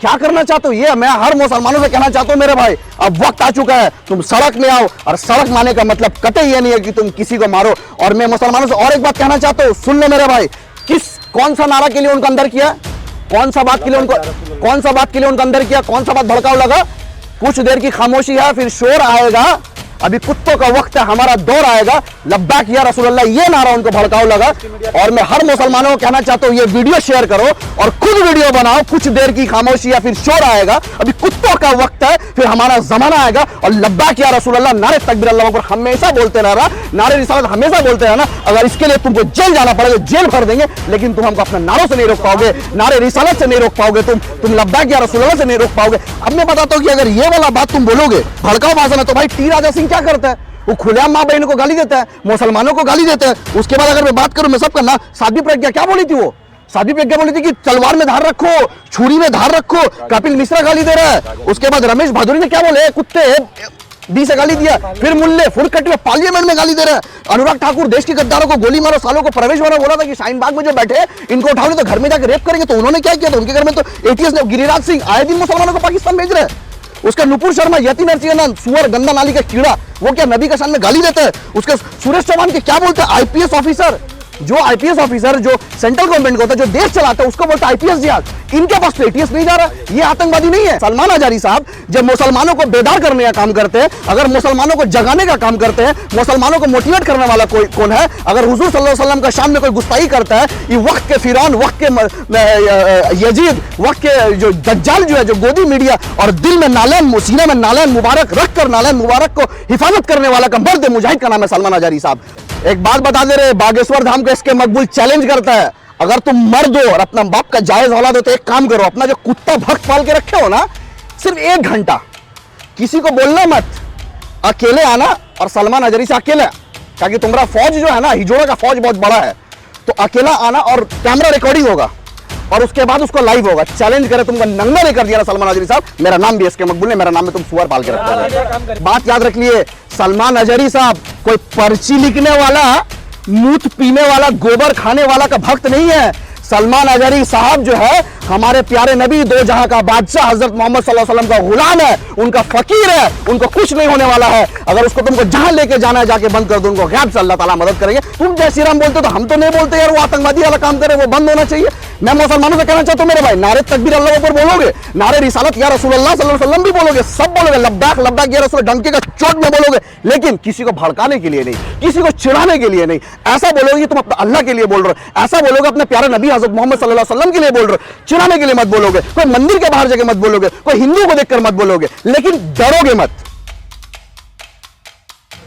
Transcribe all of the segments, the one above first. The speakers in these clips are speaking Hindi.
क्या करना चाहते हो? ये मैं हर मुसलमानों से कहना चाहता हूँ मेरे भाई, अब वक्त आ चुका है, तुम सड़क में आओ। और सड़क मारने का मतलब कतई ये नहीं है कि तुम किसी को मारो। और मैं मुसलमानों से और एक बात कहना चाहता हूँ, सुन लो मेरे भाई, कौन सा नारा के लिए उनको अंदर किया, कौन सा बात के लिए उनको अंदर किया, कौन सा बात भड़काऊ लगा? कुछ देर की खामोशी है, फिर शोर आएगा, अभी कुत्तों का वक्त है, हमारा दौर आएगा, लब्बैक या रसूलुल्लाह, ये नारा उनको भड़काऊ लगा। और मैं हर मुसलमानों को कहना चाहता हूं, ये वीडियो शेयर करो और खुद वीडियो बनाओ। कुछ देर की खामोशी या फिर शोर आएगा, अभी कुत्तों का वक्त है, फिर हमारा जमाना आएगा। और लब्बैक या रसूलुल्लाह, नारे तकबीर अल्लाहू अकबर हमेशा बोलते रहना, नारे रिसालत हमेशा बोलते रहना। अगर इसके लिए तुमको जेल जाना पड़ेगा, जेल भर देंगे, लेकिन तुम हमको अपने नारों से नहीं रोक पाओगे, नारे रिसालत से नहीं रोक पाओगे, तुम लब्बैक या रसूलुल्लाह से नहीं रोक पाओगे। अब मैं बताता हूं कि अगर ये वाला बात तुम बोलोगे भड़काऊ भाषा में, तो भाई टी राजा सिंह क्या करता है? वो खुलेआम मां बहनों को गाली देता है, मुसलमानों को गाली देता है। उसके बाद अगर मैं बात करूं, मैं सब करना, साध्वी प्रज्ञा क्या बोली थी? वो साध्वी प्रज्ञा बोली थी कि तलवार में धार रखो, छुरी में धार रखो। कपिल मिश्रा गाली दे रहा है। उसके बाद रमेश भादुरी ने क्या बोले? कुत्ते डी से गाली दिया। फिर मुल्ले फुरकट में पार्लियामेंट में गाली दे रहा है। अनुराग ठाकुर देश के गद्दारों को गोली मारो, सालों को प्रवेश मारो, बोला था कि शाहीन बाग में जो बैठे इनको उठाओगे तो घर में जाकर रेप करेंगे। तो उन्होंने क्या किया? तो उनके घर में तो एटीएस ने, गिरिराज सिंह आए दिन मुसलमानों को पाकिस्तान भेज रहे हैं। उसका नुपुर शर्मा, यति नरसिंहन, सुअर, गंदा नाली का कीड़ा, वो क्या नबी का शान में गाली देता है? उसके सुरेश चौहान के क्या बोलते हैं? आईपीएस ऑफिसर, जो आईपीएस ऑफिसर जो सेंट्रल गवर्नमेंट का होता है, जो देश चलाता है, उसको बोलता है आईपीएस जिहाद। इनके पास एटीएस नहीं जा रहा, ये आतंकवादी नहीं है। सलमान अजारी साहब जब मुसलमानों को बेदार करने का काम करते हैं, अगर मुसलमानों को जगाने का काम करते हैं, मुसलमानों को मोटिवेट करने वाला कोई कौन है? अगर हुजूर सल्लल्लाहु अलैहि वसल्लम का शान में कोई गुस्ताखी करता है, ये वक्त के फिरौन, वक्त के यजीद, वक्त के जो दज्जाल जो है, जो गोदी मीडिया और दिल में नालैन, सीने में नालैन मुबारक रखकर नालैन मुबारक को हिफाजत करने वाला का मर्द मुजाहिद का नाम है सलमान अजारी साहब। एक बात बता दे रहे, बागेश्वर धाम को इसके मकबूल चैलेंज करता है, अगर तुम मर्द हो और अपना बाप का जायज औलाद हो तो एक काम करो, अपना जो कुत्ता भक्त पाल के रखे हो ना, सिर्फ 1 घंटा किसी को बोलना मत, अकेले आना और सलमान अजारी से अकेले, ताकि तुम्हारा फौज जो है ना, हिजोड़ा का फौज बहुत बड़ा है, तो अकेला आना और कैमरा रिकॉर्डिंग होगा और उसके बाद उसको लाइव होगा। चैलेंज करे, तुमको नंगा नहीं कर दिया ना सलमान अजारी साहब, मेरा नाम भी इसके मकबूल है, मेरा नाम में तुम सुअर पाल के रखोगे। बात याद रख लिए, सलमान अजारी साहब कोई पर्ची लिखने वाला, मूत पीने वाला, गोबर खाने वाला का भक्त नहीं है। सलमान अजारी साहब जो है हमारे प्यारे नबी, दो जहां का बादशाह हजरत मोहम्मद सल्लल्लाहु अलैहि वसल्लम का गुलाम है, उनका फकीर है, उनको कुछ नहीं होने वाला है। अगर उसको तुमको जहां लेके जाना है जाके बंद कर दो, उनको गैब से अल्लाह ताला मदद करेंगे। तुम जय श्री राम बोलते हो तो हम तो नहीं बोलते यार, वो आतंकवादी वाला काम करे, वो बंद होना चाहिए। मैं मुसलमानों से कहना चाहता हूं मेरे भाई, नारे तकबीर अल्लाह ऊपर बोलोगे, नारे रिसालत या रसूलुल्लाह सल्लल्लाहु अलैहि वसल्लम भी बोलोगे, सब बोलोगे, लब्बैक लब्बैक या रसूल डंके का चोट में बोलोगे, लेकिन किसी को भड़काने के लिए नहीं, किसी को चिढ़ाने के लिए नहीं। ऐसा बोलोगे तुम अपने अल्लाह के लिए बोल रहे हो, ऐसा बोलोगे अपने प्यारे नबी हजरत मोहम्मद सल्लल्लाहु अलैहि वसल्लम के लिए बोल रहे हो, चिढ़ाने के लिए मत बोलोगे, कोई मंदिर के बाहर जाके मत बोलोगे, कोई हिंदू को देखकर मत बोलोगे, लेकिन डरोगे मत।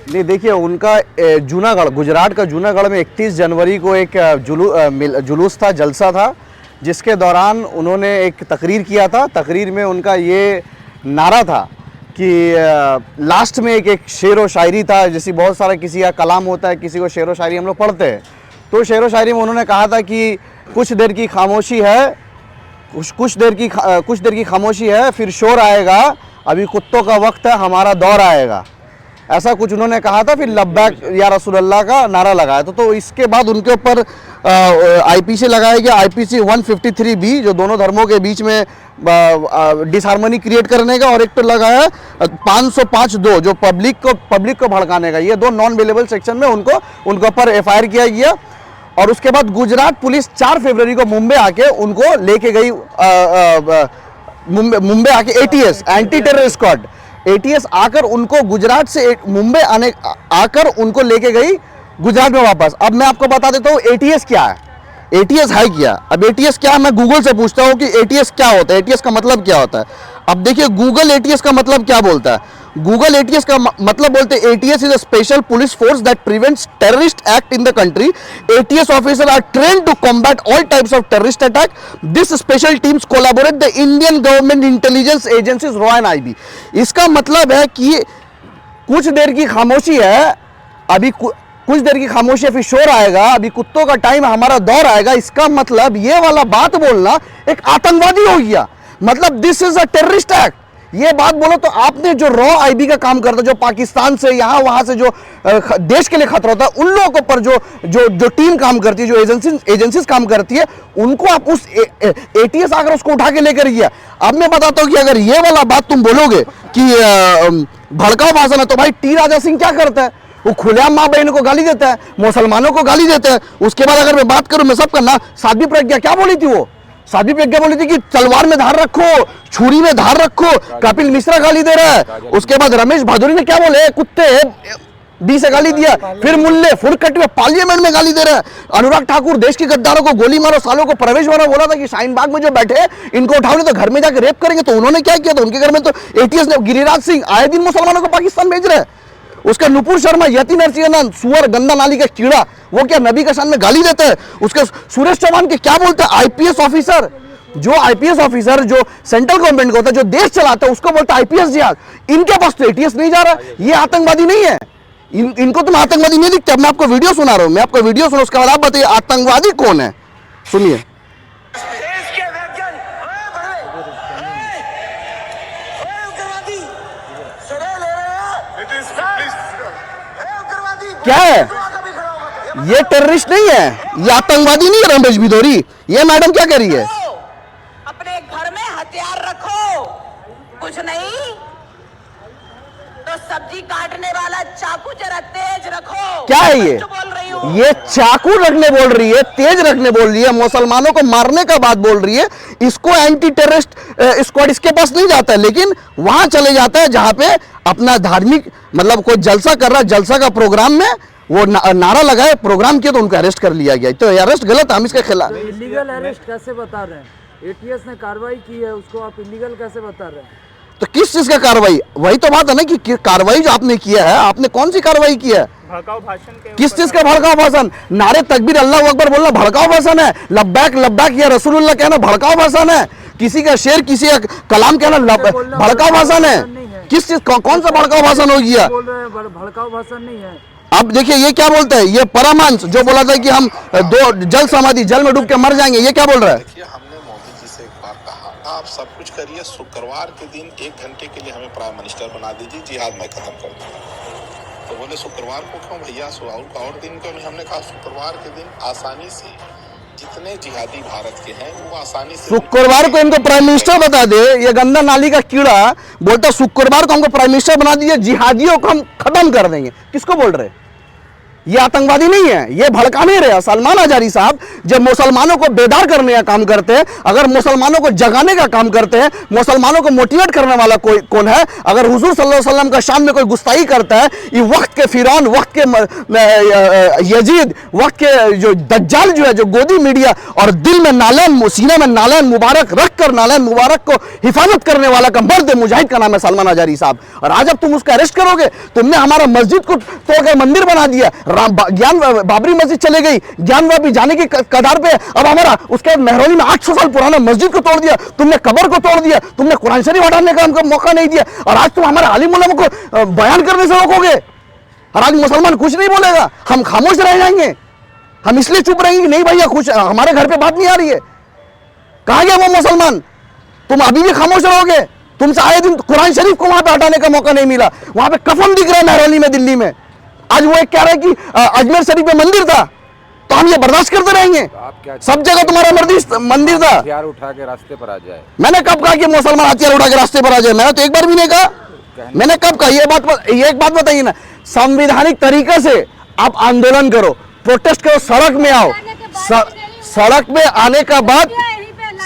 नहीं देखिए, उनका जूनागढ़, गुजरात का जूनागढ़ में 31 जनवरी को एक जुलूस था, जलसा था, जिसके दौरान उन्होंने एक तकरीर किया था। तकरीर में उनका ये नारा था कि लास्ट में एक शेर व शायरी था, जैसे बहुत सारा किसी का कलाम होता है, किसी को शेर व शायरी हम लोग पढ़ते हैं, तो शेर व शायरी में उन्होंने कहा था कि कुछ देर की खामोशी है, कुछ देर की खामोशी है, फिर शोर आएगा, अभी कुत्तों का वक्त है, हमारा दौर आएगा, ऐसा कुछ उन्होंने कहा था। फिर लब्बैक या रसूलुल्लाह का नारा लगाया था। तो इसके बाद उनके ऊपर आईपीसी लगाया गया, आईपीसी 153B, जो दोनों धर्मों के बीच में डिसहार्मनी क्रिएट करने का, और एक तो लगाया 505(2) जो पब्लिक को भड़काने का। ये 2 नॉन अवेलेबल सेक्शन में उनके ऊपर एफआईआर किया गया। और उसके बाद गुजरात पुलिस 4 फरवरी को मुंबई आके उनको लेके गई, मुंबई आके ATS, anti terror squad, ATS आकर उनको गुजरात से मुंबई आकर उनको लेके गई गुजरात में वापस। अब मैं आपको बता देता हूँ एटीएस क्या है, एटीएस है क्या। अब एटीएस क्या है, मैं गूगल से पूछता हूँ कि एटीएस क्या होता है, एटीएस का मतलब क्या होता है। अब देखिए गूगल एटीएस का मतलब क्या बोलता है। गूगल एटीएस का मतलब बोलते हैं, ATS is a special police force that prevents terrorist act in the country. ATS officer are trained to combat all types of terrorist attack. This special teams collaborate the Indian government intelligence agencies रॉ एंड आईबी। इसका मतलब है कि कुछ देर की खामोशी है, अभी कुछ देर की खामोशी है, फिर शोर आएगा, अभी कुत्तों का टाइम, हमारा दौर आएगा। इसका मतलब ये वाला बात बोलना एक आतंकवादी हो गया, मतलब this is a terrorist act. ये बात बोलो तो आपने जो रॉ आईबी का काम करता, जो पाकिस्तान से यहाँ वहां से जो देश के लिए खतरा होता है, उन लोगों के ऊपर जो टीम काम करती है, जो एजेंसीज काम करती है, उनको आप उस एटीएस आकर उसको उठा के लेकर गया। अब मैं बताता हूं कि अगर ये वाला बात तुम बोलोगे कि भड़काऊ भाषण है, तो भाई टी राजा सिंह क्या करता है? वो खुलेआम माँ बहन को गाली देता है, मुसलमानों को गाली देता है। उसके बाद अगर मैं बात करूं, मैं सब करना, साध्वी प्रज्ञा क्या बोली थी? वो साध्वी प्रज्ञा बोली थी कि तलवार में धार रखो, छुरी में धार रखो। कपिल मिश्रा गाली दे रहा है। उसके बाद रमेश भादुरी ने क्या बोले? कुत्ते डी से गाली दिया। फिर मुल्ले फुरकट में पार्लियामेंट में गाली दे रहा है। अनुराग ठाकुर देश के गद्दारों को गोली मारो, सालों को प्रवेश मारो, बोला था कि शाहीन बाग में जो बैठे इनको उठाओ तो घर में जाकर रेप करेंगे। तो उन्होंने क्या किया? तो उनके घर में तो एटीएस ने, गिरिराज सिंह आए दिन मुसलमानों को पाकिस्तान भेज रहे हैं। उसका नुपुर शर्मा, यति नरसिंहन, सुअर गंदा नाली का कीड़ा, वो क्या नबी का शान में गाली देता है? उसके सुरेश चौहान के क्या बोलते हैं? आईपीएस ऑफिसर, जो आईपीएस ऑफिसर जो सेंट्रल गवर्नमेंट का होता है, जो देश चलाता है, उसको बोलता है आईपीएस जिहाद। इनके पास तो एटीएस नहीं जा रहा। ये आतंकवादी नहीं है। इनको तुम आतंकवादी नहीं दिखते। अब मैं आपको वीडियो सुना रहा हूं, मैं आपको वीडियो सुनो, उसके बाद आप बताइए आतंकवादी कौन है। सुनिए। क्या है ये? टेररिस्ट नहीं है, ये आतंकवादी नहीं है रमेश भिदोरी। ये मैडम क्या कह रही है? अपने घर में हथियार रखो, कुछ नहीं तो सब्जी काटने वाला चाकू जरा तेज रखो। क्या है ये? बोल रही हूँ, ये चाकू रखने बोल रही है, तेज रखने बोल रही है, मुसलमानों को मारने का बात बोल रही है। इसको एंटी टेररिस्ट स्क्वाड इसके पास नहीं जाता है, लेकिन वहां चले जाता है जहां पे अपना धार्मिक मतलब कोई जलसा कर रहा है, जलसा का प्रोग्राम में वो नारा लगाए, प्रोग्राम किया तो उनको अरेस्ट कर लिया गया। तो अरेस्ट गलत है, हम इसके खिलाफ। इलीगल अरेस्ट कैसे बता रहे हैं? एटीएस ने कार्रवाई की है, उसको आप इलीगल कैसे बता रहे हैं? तो किस चीज का कार्रवाई? वही तो बात है ना कि कार्रवाई जो आपने किया है, आपने कौन सी कार्रवाई की है? भड़काऊ भाषण के किस चीज का भड़काऊ भाषण? नारे तकबीर अल्लाह अकबर बोलना भड़काऊ भाषण है? लब्बैक लब्बैक या रसूलुल्लाह कहना भड़काऊ भाषण है? किसी का शेर, किसी का कलाम कहना भड़काऊ भाषण है? किस चीज, कौन सा भड़काऊ भाषण हो गया? बोल रहे हैं भड़काऊ भाषण नहीं है। अब देखिए ये क्या बोलता है, ये परमांश जो बोला था कि हम दो जल समाधि, जल में डूब के मर जाएंगे, ये क्या बोल रहा है? देखिए, हमने मोदी जी से एक बार कहा था, आप सब कुछ करिए, शुक्रवार के दिन 1 घंटे के लिए हमें प्राइम मिनिस्टर बना दीजिए, जिहाद मैं खत्म कर दूंगा। तो बोले शुक्रवार को क्यों भैया, और दिन क्यों नहीं? हमने कहा शुक्रवार के दिन आसानी से जितने जिहादी भारत के हैं वो आसानी से, शुक्रवार को इनको प्राइम मिनिस्टर बता दे। ये गंदा नाली का कीड़ा बोलता शुक्रवार को हमको प्राइम मिनिस्टर बना दीजिए, जिहादियों को हम खत्म कर देंगे। किसको बोल रहे? ये आतंकवादी नहीं है, ये भड़का नहीं रहे। सलमान अजारी साहब जब मुसलमानों को बेदार करने का काम करते हैं, अगर मुसलमानों को जगाने का काम करते हैं, मुसलमानों को मोटिवेट करने वाला कोई कौन है? अगर हुजूर सल्लल्लाहु अलैहि वसल्लम का शान में कोई गुस्ताखी करता है, ये वक्त के फिरौन, वक्त के यजीद, वक्त के जो दज्जाल जो है, जो गोदी मीडिया और दिल में नालैन, सीने में नालैन मुबारक रख कर नालैन मुबारक को हिफाजत करने वाला का मर्द मुजाहिद का नाम है सलमान अजारी साहब। और आज अब तुम उसका अरेस्ट करोगे? तुमने हमारा मस्जिद को तोड़कर मंदिर बना दिया, ज्ञान बाबरी मस्जिद चले गई, ज्ञानवापी जाने की कगार पे। अब हमारा उसके बाद मेहरौली में 800 साल पुराना मस्जिद को तोड़ दिया, तुमने कब्र को तोड़ दिया, तुमने कुरान शरीफ हटाने का हमको मौका नहीं दिया, और आज तुम हमारे आलिम उलमा को बयान करने से रोकोगे। और आज मुसलमान कुछ नहीं बोलेगा, हम खामोश रह जाएंगे। हम इसलिए चुप रहेंगे कि नहीं भैया कुछ हमारे घर पे बात नहीं आ रही है। कहां गया वो मुसलमान? तुम अभी भी खामोश रहोगे? तुमसे आए दिन कुरान शरीफ को वहां पे हटाने का मौका नहीं मिला, वहां पे कफन दिख रहा है मेहरौली में, दिल्ली में। आज वो एक कह रहा है कि अजमेर शरीफ में मंदिर था, तो हम ये बर्दाश्त करते रहेंगे? सब जगह तुम्हारा मंदिर था। हथियार उठा के रास्ते पर आ जाए। मैंने कब कहा कि मुसलमान हथियार उठा के रास्ते पर आ जाए? मैंने तो एक बार भी नहीं कहा। मैंने कब कहा? ये एक बात बताइए ना, संवैधानिक तरीके से आप आंदोलन करो, प्रोटेस्ट करो, सड़क में आओ। सड़क में आने का बाद,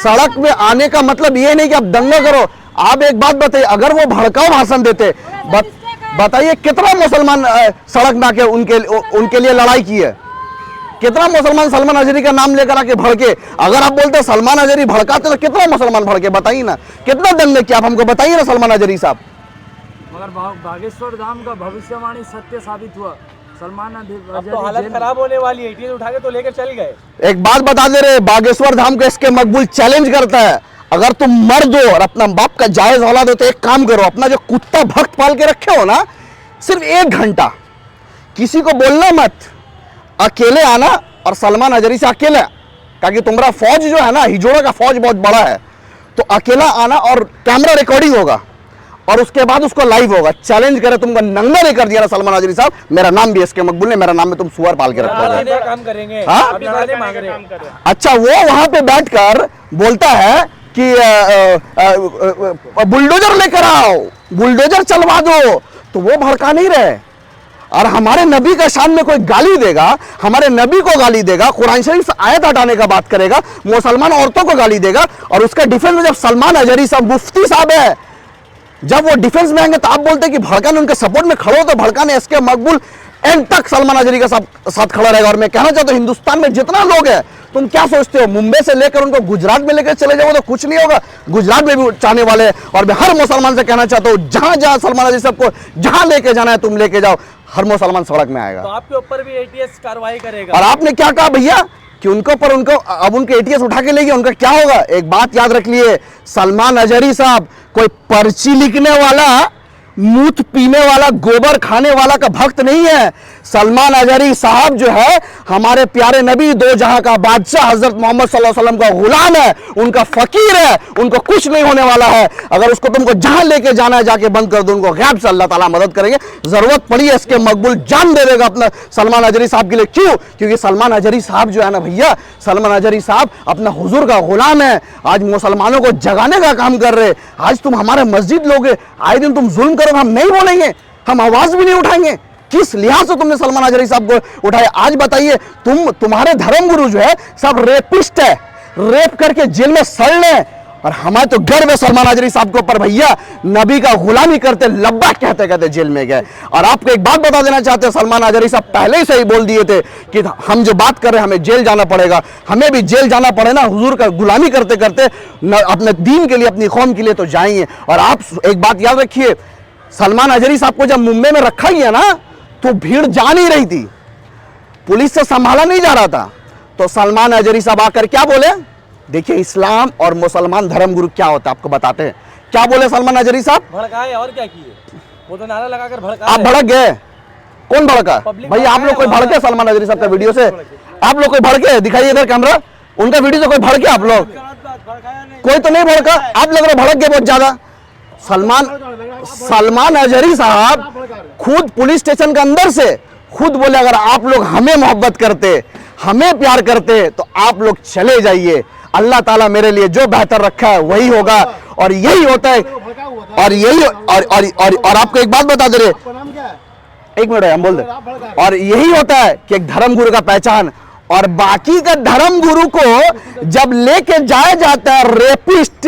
सड़क में आने का मतलब ये नहीं कि आप दंगा करो। आप एक बात बताइए, अगर वो भड़काऊ भाषण देते, बताइए कितना मुसलमान सड़क में आके उनके लिए लड़ाई की है? कितना मुसलमान सलमान अजहरी का नाम लेकर आके भड़के? अगर आप बोलते सलमान अजहरी भड़काते तो कितना मुसलमान भड़के? बताइए ना, कितना दंगे किया आप हमको बताइए ना सलमान अजहरी साहब। मगर बागेश्वर धाम का भविष्यवाणी सत्य साबित हुआ। सलमान अब तो हालत खराब होने वाली है, एटीएस उठा के तो लेकर चल गए। एक बात बता दे रहे, बागेश्वर धाम को इसके मकबूल चैलेंज करता है, अगर तुम मर्द हो और अपना बाप का जायज औलाद हो तो एक काम करो, अपना जो कुत्ता भक्त पाल के रखे हो ना, सिर्फ 1 घंटा किसी को बोलना मत, अकेले आना और सलमान अजहरी से अकेले, ताकि तुम्हारा फौज जो है ना, हिजोड़ा का फौज बहुत बड़ा है, तो अकेला आना और कैमरा रिकॉर्डिंग होगा और उसके बाद उसको लाइव होगा, चैलेंज करे तुमको नंगा नहीं कर दिया ना सलमान अजहरी साहब, मेरा नाम भी एसके मकबूल है, मेरा नाम में तुम सुअर पाल के रखोगे। काम करेंगे, हाँ? आप गाने मांग रहे हैं। अच्छा, वो वहां पे बैठकर बोलता है कि बुलडोजर लेकर आओ, बुलडोजर चलवा दो, तो वो भड़का नहीं रहे। और हमारे नबी का शान में कोई गाली देगा, हमारे नबी को गाली देगा, कुरान शरीफ से आयत हटाने का बात करेगा, मुसलमान औरतों को गाली देगा, और उसका डिफेंस में जब सलमान अजहरी साहब मुफ्ती साहब है, जब वो डिफेंस में आएंगे तो आप बोलते हैं कि भड़का ने उनके सपोर्ट में खड़े हो, तो भड़का ने एसके मकबूल एंड तक सलमान अजहरी का साथ खड़ा रहेगा। और मैं कहना चाहता हूं, हिंदुस्तान में जितना लोग हैं, तुम क्या सोचते हो मुंबई से लेकर उनको गुजरात में लेकर चले जाओ तो कुछ नहीं होगा, गुजरात में भी चाहने वाले हैं। और मैं हर मुसलमान से कहना चाहता हूं, जहां जहां सलमान अजहरी साहब को जहां लेके जाना है तुम लेके जाओ, हर मुसलमान सड़क में आएगा। तो आपके ऊपर भी एटीएस कार्रवाई करेगा। और आपने क्या कहा भैया कि उनको पर उनको अब उनके एटीएस उठा के ले गए, उनका क्या होगा? एक बात याद रख लिए, सलमान अजहरी साहब कोई पर्ची लिखने वाला, मूत पीने वाला, गोबर खाने वाला का भक्त नहीं है। सलमान अजहरी साहब जो है हमारे प्यारे नबी, दो जहां का बादशाह हजरत मोहम्मद सल्लल्लाहु अलैहि वसल्लम का गुलाम है, उनका फकीर है, उनको कुछ नहीं होने वाला है। अगर उसको तुमको जहां लेके जाना है जाके बंद कर दो, उनको गैब से अल्लाह ताला मदद करेंगे। जरूरत पड़ी है इसके मकबूल जान दे देगा अपना सलमान अजहरी साहब के लिए। क्यों? क्योंकि सलमान अजहरी साहब जो है ना भैया, सलमान अजहरी साहब अपना हुजूर का गुलाम है। आज मुसलमानों को जगाने का काम कर रहे। आज तुम हमारे मस्जिद लोगे, आए दिन तुम जुल्म करो, हम नहीं बोलेंगे, हम आवाज भी नहीं उठाएंगे। किस लिहाज से तुमने सलमान अजहरी साहब को उठाया? आज बताइए, तुम्हारे धर्मगुरु जो है सब रेपिस्ट है, रेप करके जेल में सड़ ले। और हमारे तो गर्व है सलमान अजहरी साहब के ऊपर भैया, नबी का गुलामी करते लब्बा कहते कहते जेल में गए। और आपको एक बात बता देना चाहते हैं, सलमान अजहरी साहब पहले से ही बोल दिए थे कि हम जो बात कर रहे हैं हमें जेल जाना पड़ेगा, हमें भी जेल जाना पड़े ना, हुजूर का गुलामी करते करते अपने दीन के लिए, अपनी कौम के लिए तो जाएंगे। और आप एक बात याद रखिए, सलमान अजहरी साहब को जब मुंबई में रखा गया ना, तो भीड़ जा नहीं रही थी, पुलिस से संभाला नहीं जा रहा था। तो सलमान अजहरी साहब आकर क्या बोले? देखिए, इस्लाम और मुसलमान धर्मगुरु क्या होता है आपको बताते हैं। क्या बोले सलमान अजहरी साहब? भड़काए और क्या किए? वो तो नारा लगाकर भड़का। आप भड़क गए? कौन भड़का? भैया आप लोग कोई भड़के सलमान अजहरी साहब का वीडियो से? आप लोग कोई भड़के? दिखाइए इधर कैमरा, उनका वीडियो से कोई भड़के? आप लोग कोई तो नहीं भड़का, आप लग रहे भड़क गए बहुत ज्यादा। सलमान अजहरी साहब खुद पुलिस स्टेशन के अंदर से खुद बोले, अगर आप लोग हमें मोहब्बत करते, हमें प्यार करते, तो आप लोग चले जाइए, अल्लाह ताला मेरे लिए जो बेहतर रखा है वही होगा। और यही होता है। और यही और आपको एक बात बता दे रहे, एक मिनट हम बोल दे। और यही होता है कि एक धर्मगुरु का पहचान, और बाकी का धर्मगुरु को जब लेके जाया जाता है रेपिस्ट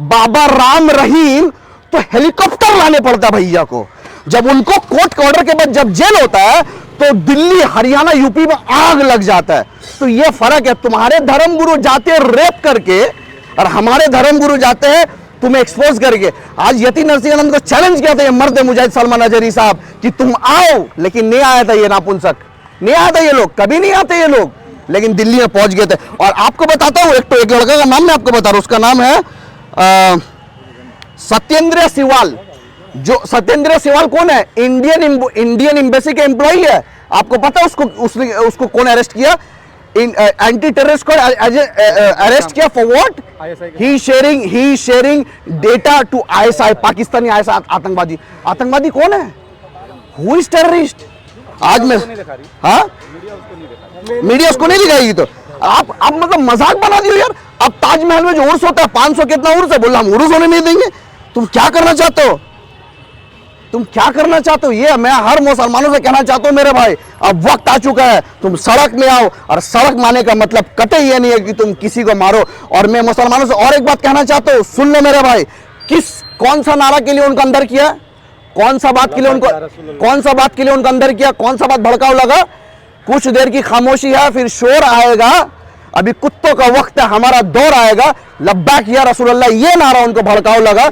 बाबा राम रहीम, तो हेलीकॉप्टर लाने पड़ता है भैया को। जब उनको कोर्ट के ऑर्डर के बाद जब जेल होता है, तो दिल्ली, हरियाणा, यूपी में आग लग जाता है। तो ये फर्क है, तुम्हारे धर्मगुरु जाते हैं रेप करके, और हमारे धर्मगुरु जाते हैं तुम्हें एक्सपोज करके। आज यति नरसिंहानंद को चैलेंज किया था ये मर्द मुजाहिद सलमान अजहरी साहब कि तुम आओ, लेकिन नहीं आया था ये नापुंसक, नहीं आया था ये लोग, कभी नहीं आते ये लोग, लेकिन दिल्ली में पहुंच गए थे। और आपको बताता हूं, एक लड़का का नाम मैं आपको बता रहा हूं, उसका नाम है सत्येंद्र सिवाल। जो सत्येंद्र सिवाल कौन है? इंडियन एम्बेसी के एम्प्लॉई है। आपको पता है उसको कौन अरेस्ट किया? एंटी टेररिस्ट को अरेस्ट किया for what? He sharing data to ISI, Pakistani ISI आतंकवादी कौन है? Who is terrorist? आज मैं हाँ मीडिया उसको नहीं दिखाएगी। तो आप मतलब मजाक बना दियो यार। अब ताजमहल में जो उर्स होता है 500 कितना उर्स है, बोला हम उर्स होने नहीं देंगे। तुम क्या करना चाहते हो? तुम क्या करना चाहते हो? ये मैं हर मुसलमानों से कहना चाहता हूं मेरे भाई, अब वक्त आ चुका है, तुम सड़क में आओ। और सड़क मारने का मतलब कतई ये नहीं है कि तुम किसी को मारो। और मैं मुसलमानों से और एक बात कहना चाहता हूं, सुन लो मेरे भाई, कौन सा नारा के लिए उनको अंदर किया, कौन सा बात के लिए उनको अंदर किया, कौन सा बात भड़काव लगा? कुछ देर की खामोशी है, फिर शोर आएगा, अभी कुत्तों का वक्त है, हमारा दौर आएगा, लब्बैक या रसूलुल्लाह, ये नारा उनको भड़काव लगा।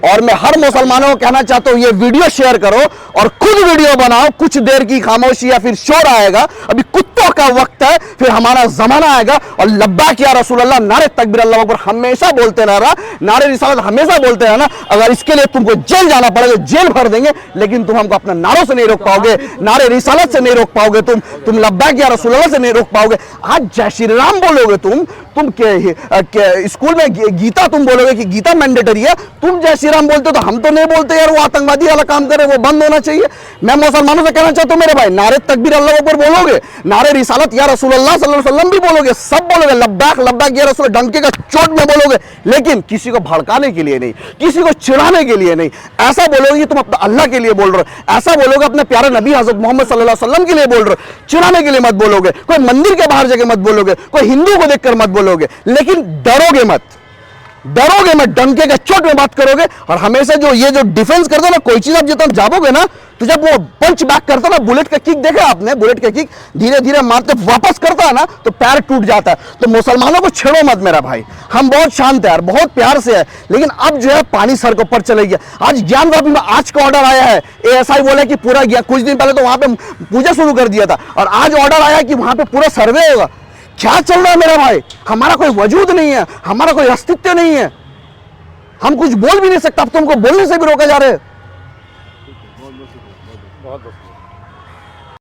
और मैं हर मुसलमानों को कहना चाहता हूं, ये वीडियो शेयर करो और खुद वीडियो बनाओ। कुछ देर की खामोशी या फिर शोर आएगा, अभी कुत्तों का वक्त है, फिर हमारा जमाना आएगा। और लब्बैक या रसूलुल्लाह, नारे तकबीर अल्लाहू अकबर हमेशा बोलते रहना, नारे रिसालत हमेशा बोलते रहना। अगर इसके लिए तुमको जेल जाना पड़ेगा, जेल भर देंगे, लेकिन तुम हमको अपने नारों से नहीं रोक पाओगे, नारे रिसालत से नहीं रोक पाओगे, तुम लब्बैक या रसूलुल्लाह से नहीं रोक पाओगे। आज जय श्री राम बोलोगे तुम स्कूल स्कूल में गीता तुम बोलोगे कि गीता मैंडेटरी है, तुम जय श्री राम बोलते हो तो हम तो नहीं बोलते यार, वो आतंकवादी वाला काम करे, वो बंद होना चाहिए। मैं मुसलमानों से कहना चाहता हूं मेरे भाई, नारे तकबीर अल्लाह अकबर बोलोगे, नारे रिसालत या रसूलुल्लाह सल्लल्लाहु अलैहि वसल्लम भी बोलोगे, सब बोलोगे, लब्बैक लब्बैक या रसूल डंके का चोट में बोलोगे, लेकिन किसी को भड़काने के लिए नहीं, किसी को चिढ़ाने के लिए नहीं। ऐसा बोलोगे कि तुम अपने अल्लाह के लिए बोल रहे हो, ऐसा बोलोगे अपने प्यारे नबी हजरत मोहम्मद सल्लल्लाहु अलैहि वसल्लम के लिए बोल रहे हो, चिढ़ाने के लिए मत बोलोगे, कोई मंदिर के बाहर जाके मत बोलोगे, कोई हिंदू को देखकर मत बोलोगे, लेकिन डरोगे मत, डरोगे मत, डंके का चोट में बात करोगे। और हमेशा जो ये जो डिफेंस करते हो ना, कोई चीज आप जितना जाबोगे ना, तो जब वो पंच बैक करता ना, बुलेट का किक देखा आपने, बुलेट का किक धीरे धीरे मारते वापस करता है ना, तो पैर टूट जाता है। तो मुसलमानों को छेड़ो मत मेरा भाई, हम बहुत शांत है यार, बहुत प्यार से है, लेकिन अब जो है पानी सर के ऊपर चले गया। आज ज्ञानवापी में आज का ऑर्डर आया है, एएसआई बोले कि पूरा गया, कुछ दिन पहले तो वहां पे पूजा शुरू कर दिया था, और आज ऑर्डर आया कि वहां पे पूरा सर्वे होगा। क्या चल रहा है मेरा भाई? हमारा कोई वजूद नहीं है, हमारा कोई अस्तित्व नहीं है, हम कुछ बोल भी नहीं सकते, अब तुमको बोलने से भी रोका जा रहे हैं। बहुत बहुत